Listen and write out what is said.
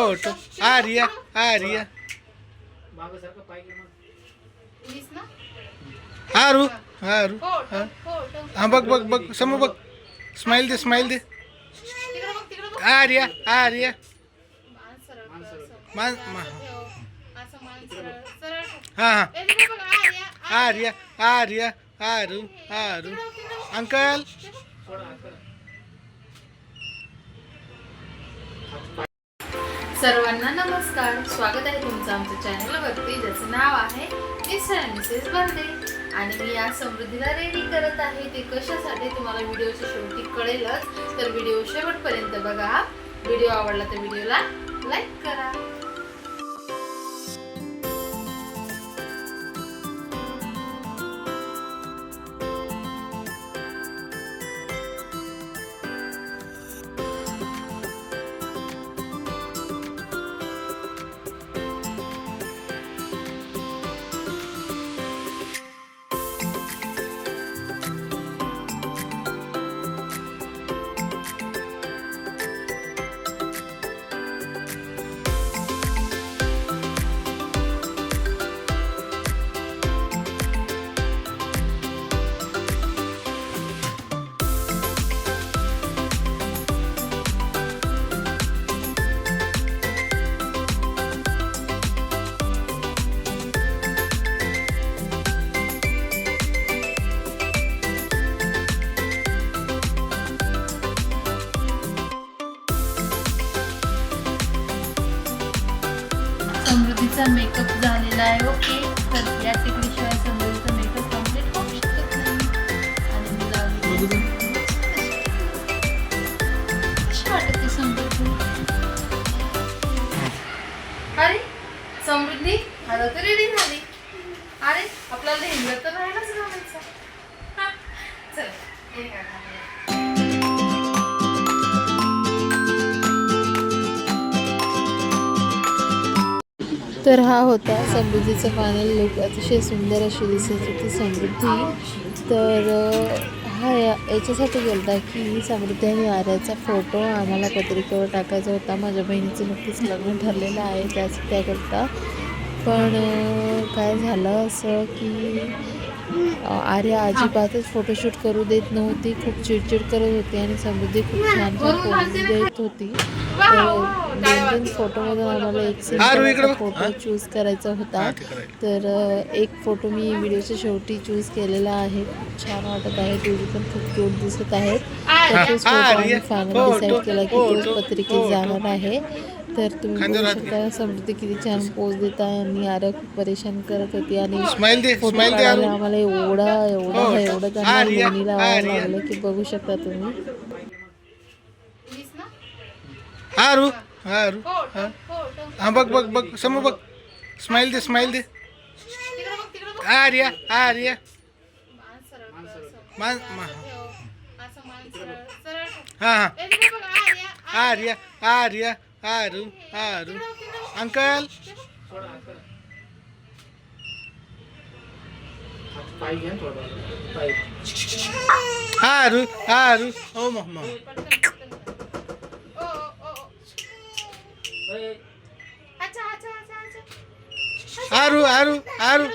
Photo Arya Arya आरू आरू हा बघ बघ बघ समोर बघ स्माइल दे आर्या आर्या हा हा आर्या आर्या आरू आरू अंकल सर्वांना नमस्कार, स्वागत आहे तुमचं आमच्या चॅनलवरती, ज्याचं नाव आहे मिस्टर अँड मिसेस बर्डे. आणि मी आज समृद्धीला रेडी करत आहे. ते कशासाठी तुम्हाला व्हिडिओच्या शेवटी कळेलच, तर व्हिडिओ शेवटपर्यंत बघा. व्हिडिओ आवडला तर व्हिडिओला लाईक करा. समृद्धीचा मेकअप झालेला आहे. ओके, तर या टिकलीशिवाय समृद्धीचा मेकअप कम्प्लीट होऊ शकत नाही. आणि मी लावली कशी वाटते समृद्धी? अरे समृद्धी आता तर रेडी झाली. अरे आपल्याला हिंगत तर राहिलाच घालायचा. चल हे काय. तर हा होता समृद्धीचा फायनल लुक. अतिशय सुंदर अशी दिसत होती समृद्धी. तर हा याच्यासाठी गेला की समृद्धी आणि आर्याचा फोटो आम्हाला पत्रिकेवर टाकायचा होता. माझ्या बहिणीचं नक्कीच लग्न ठरलेलं आहे त्याकरता. पण काय झालं असं की आर्या अजिबातच फोटोशूट करू देत नव्हती. खूप चिडचिड करत होती आणि समृद्धी खूप छान फोटोज देत होती. दोन फोटोमधून आम्हाला एक सिंगल फोटो चूज करायचा होता. तर एक फोटो मी व्हिडिओच्या शेवटी चूज केलेला आहे. खूप छान वाटत आहे. दोघी पण खूप क्यूट दिसत आहेत. तर तोच फोटो आम्ही फायनल डिसाईड केला की तोच पत्रिकेत जाणार आहे. तर तुम्ही बघू शकता समृद्धी किती छान पोज देत आहे आणि आर्या खूप परेशान करत होती. आणि फोटो काढायला आम्हाला एवढं त्यांना लोणी लावायला लागलं की बघू शकता तुम्ही. आरू आरू हा बघ बघ बघ समोर बघ स्माइल दे आर्या आर्या हा हा आर्या आर्या आरू आरू अंकल आरू आरू ओ मम्मा आरू आरू आरू